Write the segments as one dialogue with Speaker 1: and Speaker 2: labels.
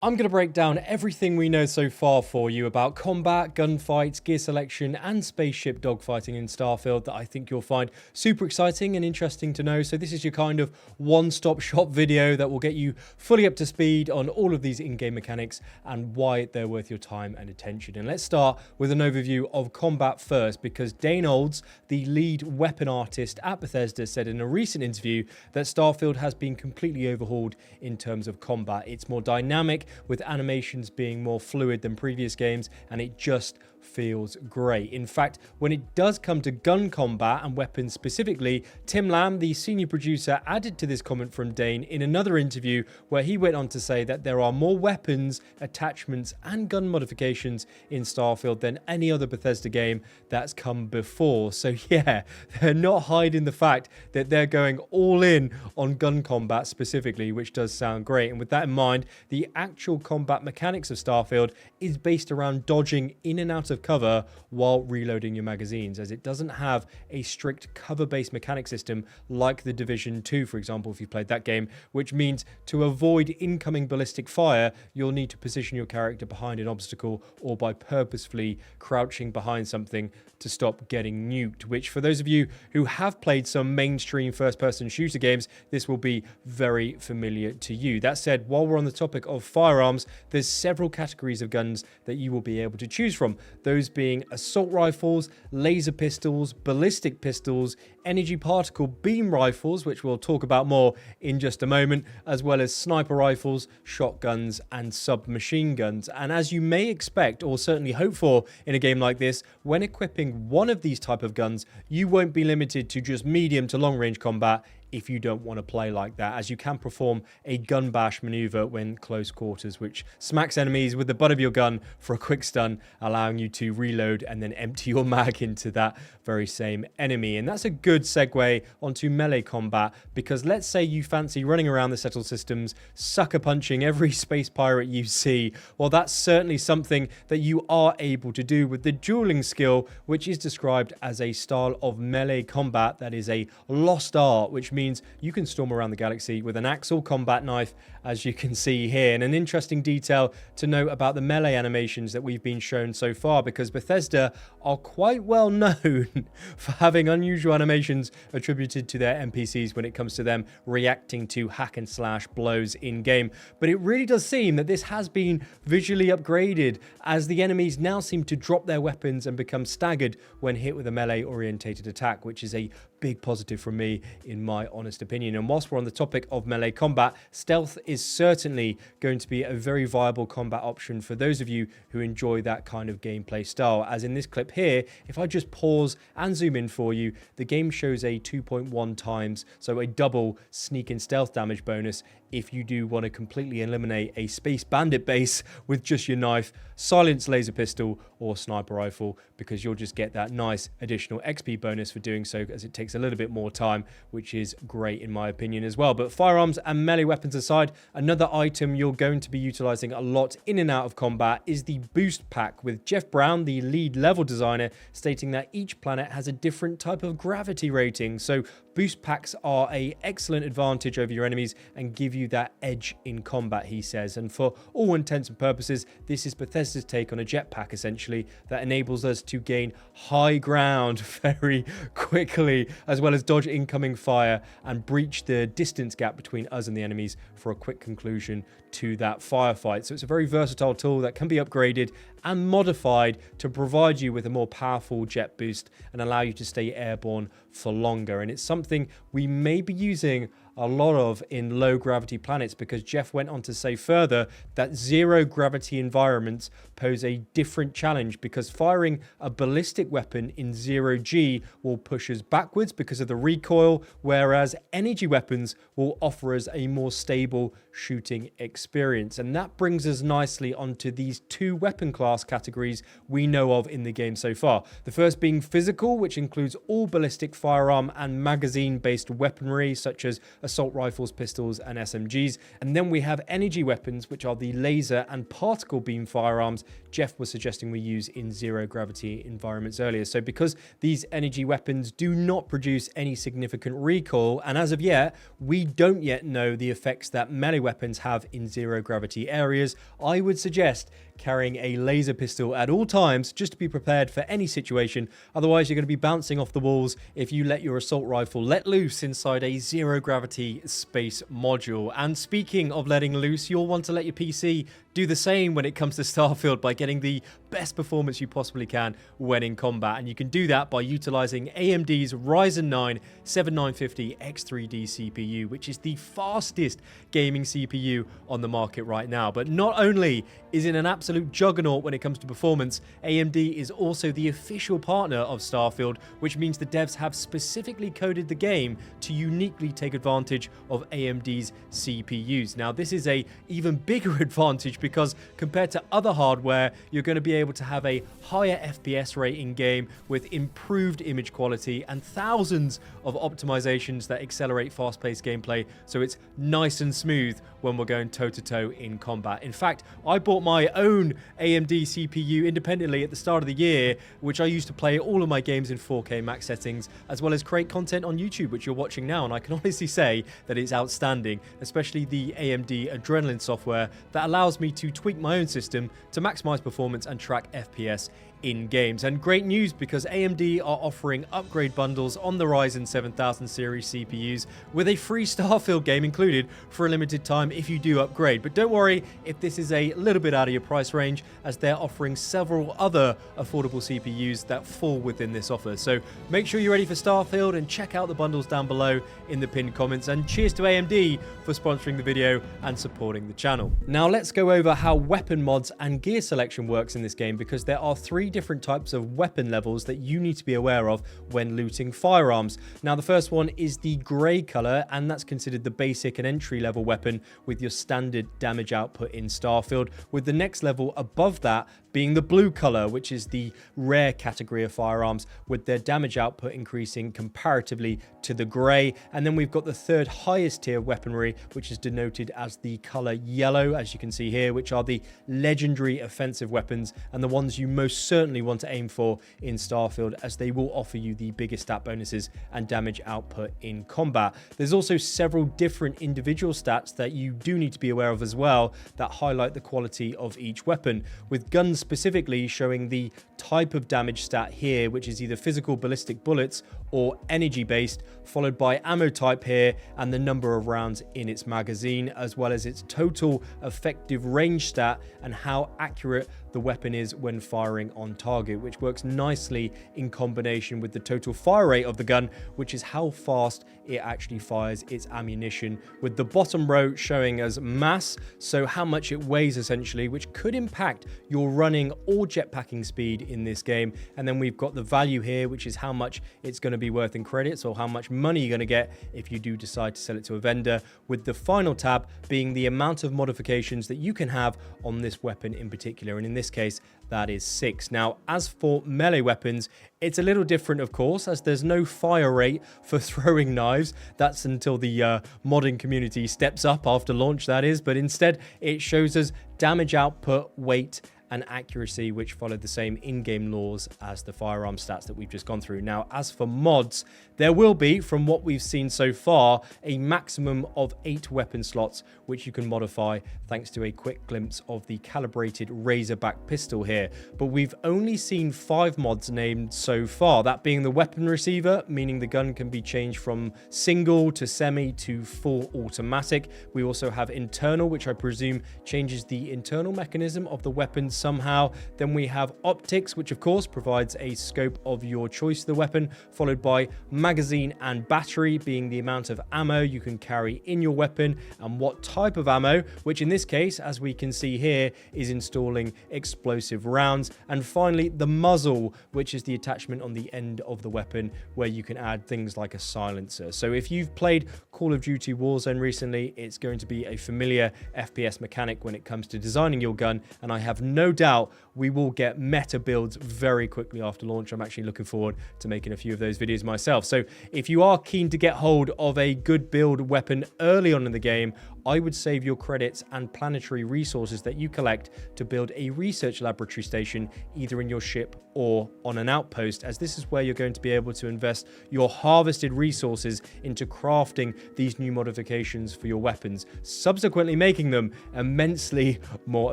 Speaker 1: I'm going to break down everything we know so far for you about combat, gunfights, gear selection, and spaceship dogfighting in Starfield that I think you'll find super exciting and interesting to know. So this is your kind of one-stop shop video that will get you fully up to speed on all of these in-game mechanics and why they're worth your time and attention. And let's start with an overview of combat first, because Dane Olds, the lead weapon artist at Bethesda, said in a recent interview that Starfield has been completely overhauled in terms of combat. It's more dynamic, with animations being more fluid than previous games, and it just feels great. In fact, when it does come to gun combat and weapons specifically, Tim Lamb, the senior producer, added to this comment from Dane in another interview where he went on to say that there are more weapons, attachments, and gun modifications in Starfield than any other Bethesda game that's come before. So yeah, they're not hiding the fact that they're going all in on gun combat specifically, which does sound great. And with that in mind, the actual combat mechanics of Starfield is based around dodging in and out of cover while reloading your magazines, as it doesn't have a strict cover-based mechanic system like the Division 2, for example, if you played that game, which means to avoid incoming ballistic fire, you'll need to position your character behind an obstacle or by purposefully crouching behind something to stop getting nuked, which for those of you who have played some mainstream first-person shooter games, this will be very familiar to you. That said, while we're on the topic of firearms, there's several categories of guns that you will be able to choose from, those being assault rifles, laser pistols, ballistic pistols, energy particle beam rifles, which we'll talk about more in just a moment, as well as sniper rifles, shotguns, and submachine guns. And as you may expect, or certainly hope for in a game like this, when equipping one of these type of guns, you won't be limited to just medium to long range combat if you don't want to play like that, as you can perform a gun bash maneuver when close quarters, which smacks enemies with the butt of your gun for a quick stun, allowing you to reload and then empty your mag into that very same enemy. And that's a good segue onto melee combat, because let's say you fancy running around the settled systems, sucker punching every space pirate you see. Well, that's certainly something that you are able to do with the dueling skill, which is described as a style of melee combat that is a lost art, which means you can storm around the galaxy with an axe or combat knife, as you can see here. And an interesting detail to note about the melee animations that we've been shown so far, because Bethesda are quite well known for having unusual animations attributed to their NPCs when it comes to them reacting to hack and slash blows in game. But it really does seem that this has been visually upgraded, as the enemies now seem to drop their weapons and become staggered when hit with a melee orientated attack, which is a big positive from me in my honest opinion. And whilst we're on the topic of melee combat, stealth is certainly going to be a very viable combat option for those of you who enjoy that kind of gameplay style. As in this clip here, if I just pause and zoom in for you, the game shows a 2.1 times, so a double sneak and stealth damage bonus if you do want to completely eliminate a space bandit base with just your knife, silenced laser pistol, or sniper rifle, because you'll just get that nice additional XP bonus for doing so, as it takes a little bit more time, which is great in my opinion as well. But firearms and melee weapons aside, another item you're going to be utilizing a lot in and out of combat is the boost pack, with Jeff Brown, the lead level designer, stating that each planet has a different type of gravity rating. So boost packs are an excellent advantage over your enemies and give you that edge in combat, he says. And for all intents and purposes, this is Bethesda's take on a jetpack, essentially, that enables us to gain high ground very quickly, as well as dodge incoming fire and breach the distance gap between us and the enemies for a quick conclusion to that firefight. So it's a very versatile tool that can be upgraded and modified to provide you with a more powerful jet boost and allow you to stay airborne for longer. And it's something we may be using a lot of in low gravity planets, because Jeff went on to say further that zero gravity environments pose a different challenge, because firing a ballistic weapon in 0G will push us backwards because of the recoil, whereas energy weapons will offer us a more stable shooting experience. And that brings us nicely onto these two weapon class categories we know of in the game so far. The first being physical, which includes all ballistic firearm and magazine based weaponry such as assault rifles, pistols, and SMGs. And then we have energy weapons, which are the laser and particle beam firearms Jeff was suggesting we use in zero gravity environments earlier. So because these energy weapons do not produce any significant recoil, and as of yet, we don't yet know the effects that melee melee weapons have in zero gravity areas, I would suggest carrying a laser pistol at all times just to be prepared for any situation. Otherwise, you're going to be bouncing off the walls if you let your assault rifle let loose inside a zero gravity space module. And speaking of letting loose, you'll want to let your PC do the same when it comes to Starfield by getting the best performance you possibly can when in combat. And you can do that by utilizing AMD's Ryzen 9 7950 X3D CPU, which is the fastest gaming CPU on the market right now. But not only is it an absolute juggernaut when it comes to performance, AMD is also the official partner of Starfield, which means the devs have specifically coded the game to uniquely take advantage of AMD's CPUs. Now, this is a even bigger advantage because compared to other hardware, you're going to be able to have a higher FPS rate in game with improved image quality and thousands of optimizations that accelerate fast-paced gameplay, so it's nice and smooth when we're going toe-to-toe in combat. In fact, I bought my own AMD CPU independently at the start of the year, which I used to play all of my games in 4K max settings, as well as create content on YouTube, which you're watching now, and I can honestly say that it's outstanding, especially the AMD Adrenalin software that allows me to tweak my own system to maximize performance and track FPS in games. And great news, because AMD are offering upgrade bundles on the Ryzen 7000 series CPUs with a free Starfield game included for a limited time if you do upgrade. But don't worry if this is a little bit out of your price range, as they're offering several other affordable CPUs that fall within this offer. So make sure you're ready for Starfield and check out the bundles down below in the pinned comments. And cheers to AMD for sponsoring the video and supporting the channel. Now let's go over how weapon mods and gear selection works in this game, because there are three different types of weapon levels that you need to be aware of when looting firearms. Now, the first one is the grey color, and that's considered the basic and entry level weapon with your standard damage output in Starfield, with the next level above that being the blue color, which is the rare category of firearms, with their damage output increasing comparatively to the grey. And then we've got the third highest tier weaponry, which is denoted as the color yellow, as you can see here, which are the legendary offensive weapons and the ones you most certainly want to aim for in Starfield, as they will offer you the biggest stat bonuses and damage output in combat. There's also several different individual stats that you do need to be aware of as well that highlight the quality of each weapon, with guns specifically showing the type of damage stat here, which is either physical ballistic bullets or energy based, followed by ammo type here and the number of rounds in its magazine, as well as its total effective range stat and how accurate the weapon is when firing on target, which works nicely in combination with the total fire rate of the gun, which is how fast it actually fires its ammunition, with the bottom row showing as mass, so how much it weighs essentially, which could impact your running or jetpacking speed in this game. And then we've got the value here, which is how much it's going to be worth in credits, or how much money you're going to get if you do decide to sell it to a vendor, with the final tab being the amount of modifications that you can have on this weapon in particular, and in this case that is 6. Now, as for melee weapons, it's a little different, of course, as there's no fire rate for throwing knives. That's until the modding community steps up after launch, that is. But instead, it shows us damage output, weight, and accuracy, which follow the same in-game laws as the firearm stats that we've just gone through. Now, as for mods, there will be, from what we've seen so far, a maximum of 8 weapon slots, which you can modify thanks to a quick glimpse of the calibrated Razorback pistol here. But we've only seen 5 mods named so far, that being the weapon receiver, meaning the gun can be changed from single to semi to full automatic. We also have internal, which I presume changes the internal mechanism of the weapon somehow. Then we have optics, which of course provides a scope of your choice of the weapon, followed by magazine and battery, being the amount of ammo you can carry in your weapon and what type of ammo, which in this case, as we can see here, is installing explosive rounds. And finally, the muzzle, which is the attachment on the end of the weapon where you can add things like a silencer. So if you've played Call of Duty Warzone recently, it's going to be a familiar FPS mechanic when it comes to designing your gun, and I have no doubt we will get meta builds very quickly after launch. I'm actually looking forward to making a few of those videos myself. So if you are keen to get hold of a good build weapon early on in the game, I would save your credits and planetary resources that you collect to build a research laboratory station either in your ship or on an outpost, as this is where you're going to be able to invest your harvested resources into crafting these new modifications for your weapons, subsequently making them immensely more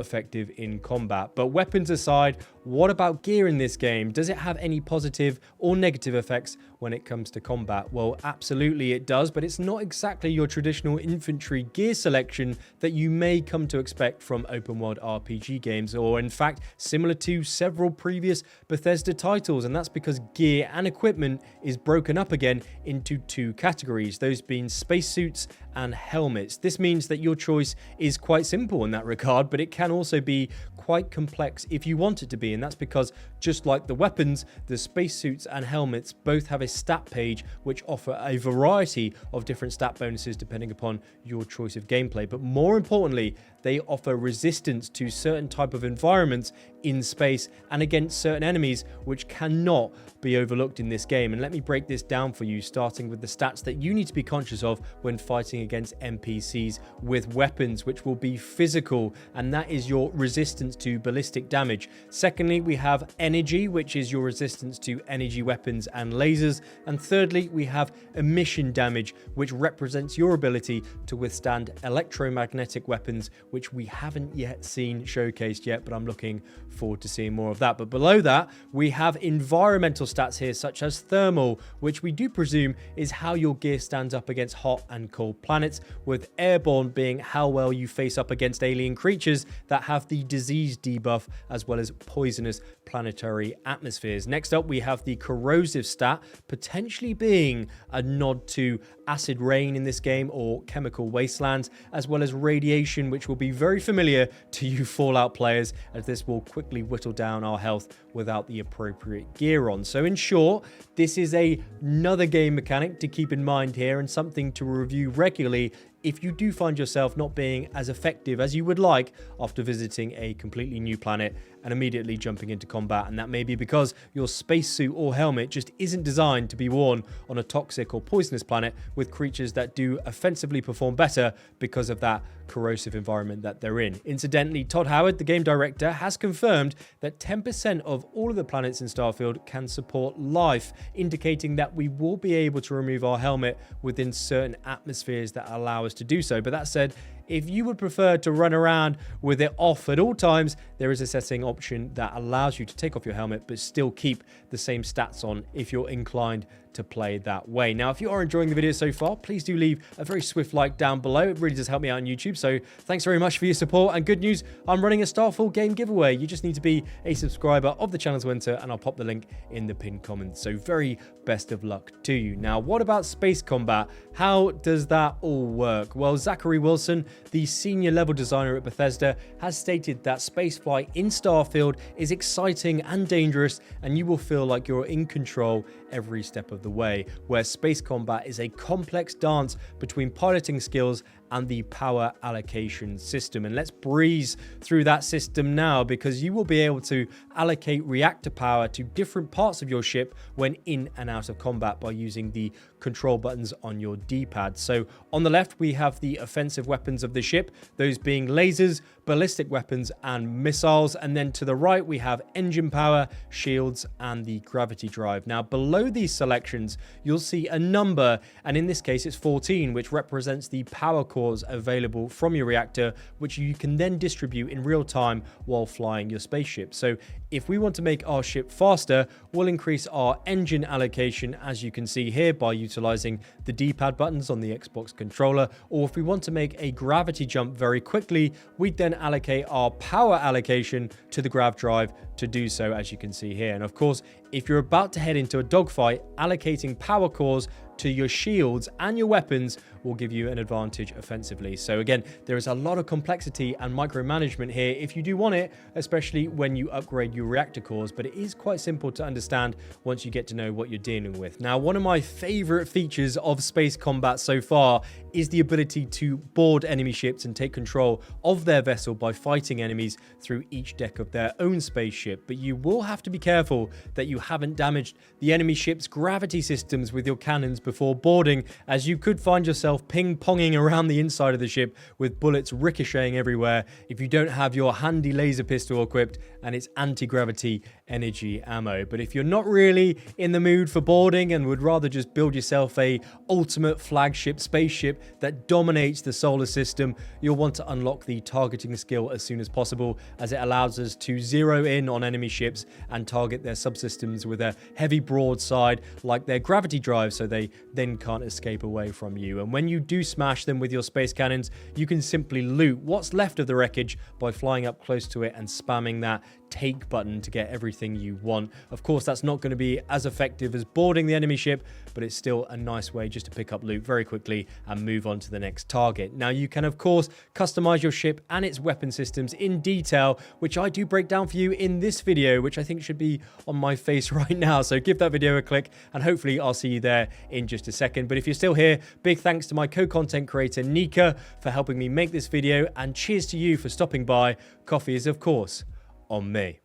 Speaker 1: effective in combat. But weapons aside, what about gear in this game? Does it have any positive or negative effects when it comes to combat? Well, absolutely it does, but it's not exactly your traditional infantry gear selection that you may come to expect from open world RPG games, or in fact similar to several previous Bethesda titles, and that's because gear and equipment is broken up again into two categories, those being spacesuits and helmets. This means that your choice is quite simple in that regard, but it can also be quite complex if you want it to be, and that's because just like the weapons, the spacesuits and helmets both have a stat page which offer a variety of different stat bonuses depending upon your choice of gameplay. But more importantly, they offer resistance to certain type of environments in space and against certain enemies, which cannot be overlooked in this game. And let me break this down for you, starting with the stats that you need to be conscious of when fighting against NPCs with weapons, which will be physical, and that is your resistance to ballistic damage. Secondly, we have energy, which is your resistance to energy weapons and lasers. And thirdly, we have emission damage, which represents your ability to withstand electromagnetic weapons, which we haven't yet seen showcased yet, but I'm looking forward to seeing more of that. But below that, we have environmental stats here, such as thermal, which we do presume is how your gear stands up against hot and cold planets, with airborne being how well you face up against alien creatures that have the disease debuff, as well as poisonous planetary atmospheres. Next up, we have the corrosive stat, potentially being a nod to acid rain in this game or chemical wastelands, as well as radiation, which will be very familiar to you Fallout players, as this will quickly whittle down our health without the appropriate gear on. So in short, this is another game mechanic to keep in mind here, and something to review regularly if you do find yourself not being as effective as you would like after visiting a completely new planet and immediately jumping into combat. And that may be because your spacesuit or helmet just isn't designed to be worn on a toxic or poisonous planet with creatures that do offensively perform better because of that corrosive environment that they're in. Incidentally, Todd Howard, the game director, has confirmed that 10% of all of the planets in Starfield can support life, indicating that we will be able to remove our helmet within certain atmospheres that allow us to do so. But that said, if you would prefer to run around with it off at all times, there is a setting option that allows you to take off your helmet but still keep the same stats on if you're inclined to play that way. Now, if you are enjoying the video so far, please do leave a very swift like down below. It really does help me out on YouTube, so thanks very much for your support. And good news, I'm running a Starfield game giveaway. You just need to be a subscriber of the channel to enter, and I'll pop the link in the pinned comments. So very best of luck to you. Now, what about space combat? How does that all work? Well, Zachary Wilson, the senior level designer at Bethesda, has stated that spaceflight in Starfield is exciting and dangerous, and you will feel like you're in control every step of the way, where space combat is a complex dance between piloting skills and the power allocation system. And let's breeze through that system now, because you will be able to allocate reactor power to different parts of your ship when in and out of combat by using the control buttons on your D-pad. So on the left, we have the offensive weapons of the ship, those being lasers, ballistic weapons, and missiles. And then to the right, we have engine power, shields, and the gravity drive. Now, below these selections, you'll see a number, and in this case, it's 14, which represents the power cores available from your reactor, which you can then distribute in real time while flying your spaceship. So if we want to make our ship faster, we'll increase our engine allocation, as you can see here, by utilizing the D-pad buttons on the Xbox controller. Or if we want to make a gravity jump very quickly, we'd then allocate our power allocation to the grav drive to do so, as you can see here. And of course, if you're about to head into a dogfight, allocating power cores to your shields and your weapons will give you an advantage offensively. So again, there is a lot of complexity and micromanagement here if you do want it, especially when you upgrade your reactor cores, but it is quite simple to understand once you get to know what you're dealing with. Now, one of my favorite features of space combat so far is the ability to board enemy ships and take control of their vessel by fighting enemies through each deck of their own spaceship. But you will have to be careful that you haven't damaged the enemy ship's gravity systems with your cannons before boarding, as you could find yourself ping-ponging around the inside of the ship with bullets ricocheting everywhere if you don't have your handy laser pistol equipped and its anti-gravity energy ammo. But if you're not really in the mood for boarding and would rather just build yourself a ultimate flagship spaceship that dominates the solar system, you'll want to unlock the targeting skill as soon as possible, as it allows us to zero in on enemy ships and target their subsystems with a heavy broadside like their gravity drive, so they then can't escape away from you. And when you do smash them with your space cannons, you can simply loot what's left of the wreckage by flying up close to it and spamming that take button to get everything you want. Of course, that's not going to be as effective as boarding the enemy ship, but it's still a nice way just to pick up loot very quickly and move on to the next target. Now, you can of course customize your ship and its weapon systems in detail, which I do break down for you in this video, which I think should be on my face right now. So give that video a click and hopefully I'll see you there in just a second. But if you're still here, big thanks to my co-content creator Nika for helping me make this video, and cheers to you for stopping by. Coffee is of course on me.